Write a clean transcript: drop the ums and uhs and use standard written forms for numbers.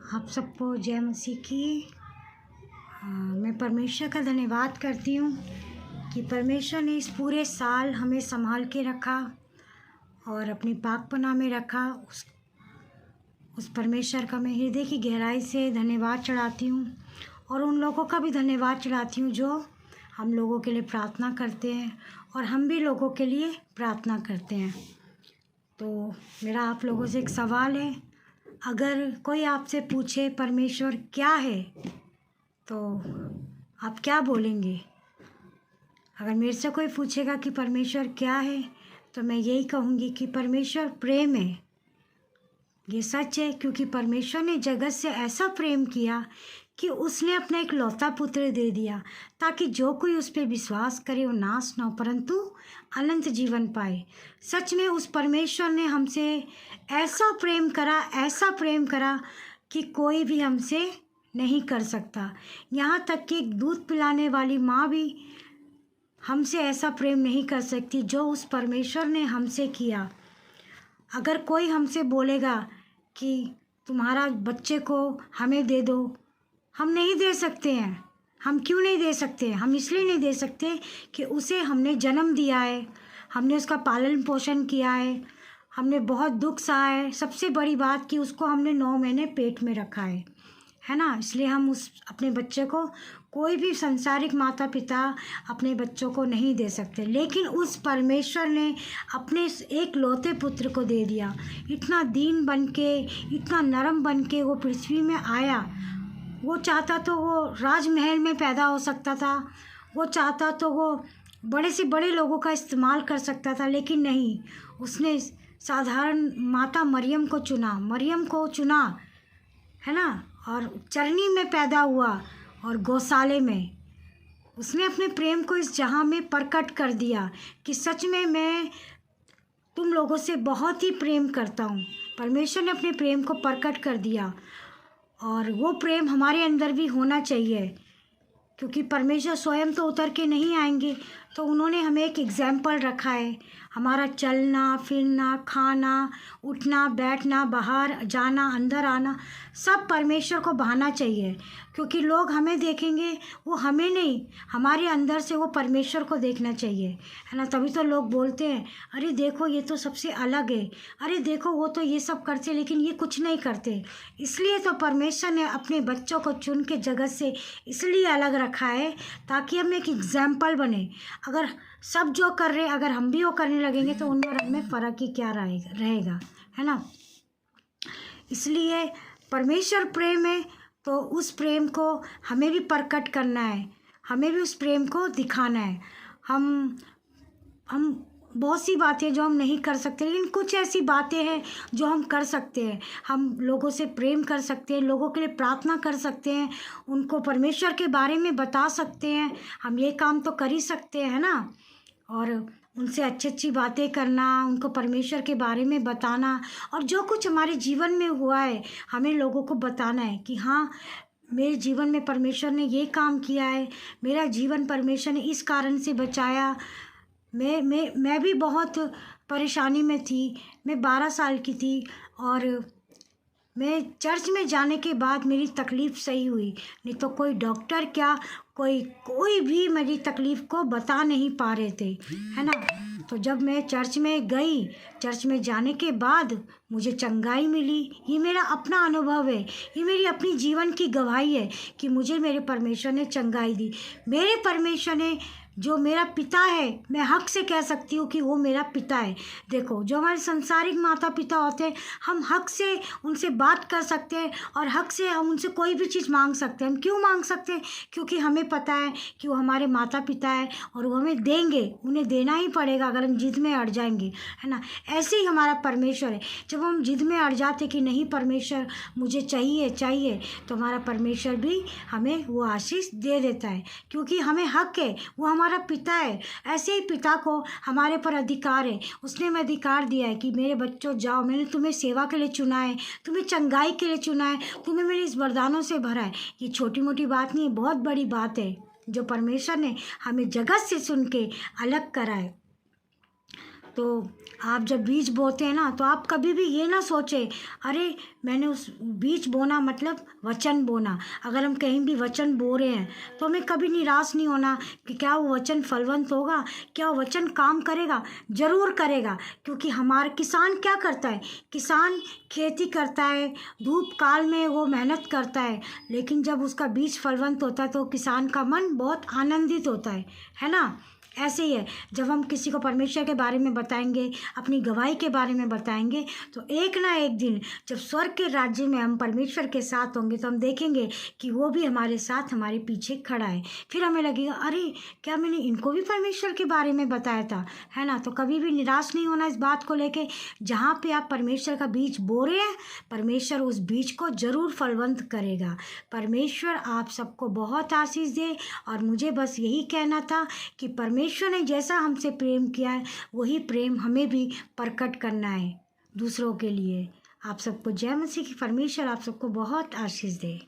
आप सबको जय मसीह की। मैं परमेश्वर का धन्यवाद करती हूँ कि परमेश्वर ने इस पूरे साल हमें संभाल के रखा और अपनी पाकपनाह में रखा। उस परमेश्वर का मैं हृदय की गहराई से धन्यवाद चढ़ाती हूँ और उन लोगों का भी धन्यवाद चढ़ाती हूँ जो हम लोगों के लिए प्रार्थना करते हैं और हम भी लोगों के लिए प्रार्थना करते हैं। तो मेरा आप लोगों से एक सवाल है, अगर कोई आपसे पूछे परमेश्वर क्या है तो आप क्या बोलेंगे? अगर मेरे से कोई पूछेगा कि परमेश्वर क्या है तो मैं यही कहूँगी कि परमेश्वर प्रेम है। ये सच है, क्योंकि परमेश्वर ने जगत से ऐसा प्रेम किया कि उसने अपना एक लौता पुत्र दे दिया ताकि जो कोई उस पर विश्वास करे वो नाश न हो परंतु अनंत जीवन पाए। सच में उस परमेश्वर ने हमसे ऐसा प्रेम करा कि कोई भी हमसे नहीं कर सकता। यहाँ तक कि एक दूध पिलाने वाली माँ भी हमसे ऐसा प्रेम नहीं कर सकती जो उस परमेश्वर ने हमसे किया। अगर कोई हमसे बोलेगा कि तुम्हारा बच्चे को हमें दे दो, हम नहीं दे सकते हैं। हम क्यों नहीं दे सकते? हम इसलिए नहीं दे सकते कि उसे हमने जन्म दिया है, हमने उसका पालन पोषण किया है, हमने बहुत दुख सहा है। सबसे बड़ी बात कि उसको हमने 9 महीने पेट में रखा है ना। इसलिए हम उस अपने बच्चे को, कोई भी संसारिक माता पिता अपने बच्चों को नहीं दे सकते, लेकिन उस परमेश्वर ने अपने एक लौते पुत्र को दे दिया। इतना दीन बन के, इतना नरम बन के वो पृथ्वी में आया। वो चाहता तो वो राजमहल में पैदा हो सकता था, वो चाहता तो वो बड़े से बड़े लोगों का इस्तेमाल कर सकता था, लेकिन नहीं, उसने साधारण माता मरियम को चुना है ना। और चरनी में पैदा हुआ और गौशाले में उसने अपने प्रेम को इस जहां में प्रकट कर दिया कि सच में मैं तुम लोगों से बहुत ही प्रेम करता हूँ। परमेश्वर ने अपने प्रेम को प्रकट कर दिया और वो प्रेम हमारे अंदर भी होना चाहिए, क्योंकि परमेश्वर स्वयं तो उतर के नहीं आएंगे। तो उन्होंने हमें एक एग्जाम्पल रखा है। हमारा चलना फिरना, खाना, उठना बैठना, बाहर जाना, अंदर आना, सब परमेश्वर को भाना चाहिए, क्योंकि लोग हमें देखेंगे, वो हमें नहीं, हमारे अंदर से वो परमेश्वर को देखना चाहिए, है ना। तभी तो लोग बोलते हैं, अरे देखो ये तो सबसे अलग है, अरे देखो वो तो ये सब करते लेकिन ये कुछ नहीं करते। इसलिए तो परमेश्वर ने अपने बच्चों को चुन के जगत से इसलिए अलग रखा है ताकि हम एक एग्जाम्पल बने। अगर सब जो कर रहे, अगर हम भी वो करने लगेंगे तो उन और हमें फ़र्क ही क्या रहेगा, है ना। इसलिए परमेश्वर प्रेम है, तो उस प्रेम को हमें भी प्रकट करना है, हमें भी उस प्रेम को दिखाना है। हम बहुत सी बातें जो हम नहीं कर सकते, लेकिन कुछ ऐसी बातें हैं जो हम कर सकते हैं। हम लोगों से प्रेम कर सकते हैं, लोगों के लिए प्रार्थना कर सकते हैं, उनको परमेश्वर के बारे में बता सकते हैं। हम ये काम तो कर ही सकते हैं ना। और उनसे अच्छी अच्छी बातें करना, उनको परमेश्वर के बारे में बताना, और जो कुछ हमारे जीवन में हुआ है हमें लोगों को बताना है कि हाँ, मेरे जीवन में परमेश्वर ने ये काम किया है, मेरा जीवन परमेश्वर ने इस कारण से बचाया। मैं भी बहुत परेशानी में थी। मैं 12 साल की थी और मैं चर्च में जाने के बाद मेरी तकलीफ़ सही हुई, नहीं तो कोई डॉक्टर क्या, कोई भी मेरी तकलीफ़ को बता नहीं पा रहे थे, है ना। तो जब मैं चर्च में गई, चर्च में जाने के बाद मुझे चंगाई मिली। ये मेरा अपना अनुभव है, ये मेरी अपनी जीवन की गवाही है कि मुझे मेरे परमेश्वर ने चंगाई दी। मेरे परमेश्वर ने, जो मेरा पिता है, मैं हक से कह सकती हूँ कि वो मेरा पिता है। देखो, जो हमारे संसारिक माता पिता होते हैं, हम हक से उनसे बात कर सकते हैं और हक से हम उनसे कोई भी चीज़ मांग सकते हैं। हम क्यों मांग सकते हैं? क्योंकि हमें पता है कि वो हमारे माता पिता है और वो हमें देंगे, उन्हें देना ही पड़ेगा अगर हम जिद में अड़ जाएंगे, है ना। ऐसे ही हमारा परमेश्वर है। जब हम जिद में अड़ जाते कि नहीं परमेश्वर मुझे चाहिए, तो हमारा परमेश्वर भी हमें वो आशीष दे देता है, क्योंकि हमें हक है, वो हमारा पिता है। ऐसे ही पिता को हमारे पर अधिकार है। उसने हमें अधिकार दिया है कि मेरे बच्चों जाओ, मैंने तुम्हें सेवा के लिए चुना है, तुम्हें चंगाई के लिए चुना है, तुम्हें मेरे इस वरदानों से भरा है। ये छोटी मोटी बात नहीं है, बहुत बड़ी बात है जो परमेश्वर ने हमें जगत से सुन के अलग करा है। तो आप जब बीज बोते हैं ना, तो आप कभी भी ये ना सोचें अरे मैंने उस बीज बोना मतलब वचन बोना। अगर हम कहीं भी वचन बो रहे हैं तो हमें कभी निराश नहीं होना कि क्या वो वचन फलवंत होगा, क्या वो वचन काम करेगा। ज़रूर करेगा, क्योंकि हमारा किसान क्या करता है, किसान खेती करता है, धूप काल में वो मेहनत करता है, लेकिन जब उसका बीज फलवंत होता है तो किसान का मन बहुत आनंदित होता है ना। ऐसे ही है, जब हम किसी को परमेश्वर के बारे में बताएंगे, अपनी गवाही के बारे में बताएंगे, तो एक ना एक दिन जब स्वर्ग के राज्य में हम परमेश्वर के साथ होंगे तो हम देखेंगे कि वो भी हमारे साथ हमारे पीछे खड़ा है। फिर हमें लगेगा अरे क्या मैंने इनको भी परमेश्वर के बारे में बताया था, है ना। तो कभी भी निराश नहीं होना इस बात को लेके। जहाँ पे आप परमेश्वर का बीज बो रहे हैं, परमेश्वर उस बीज को ज़रूर फलवंत करेगा। परमेश्वर आप सबको बहुत आशीष दे। और मुझे बस यही कहना था कि परमेश्वर ने जैसा हमसे प्रेम किया है, वही प्रेम हमें भी प्रकट करना है दूसरों के लिए। आप सबको जय मसीह की। परमेश्वर आप सबको बहुत आशीष दे।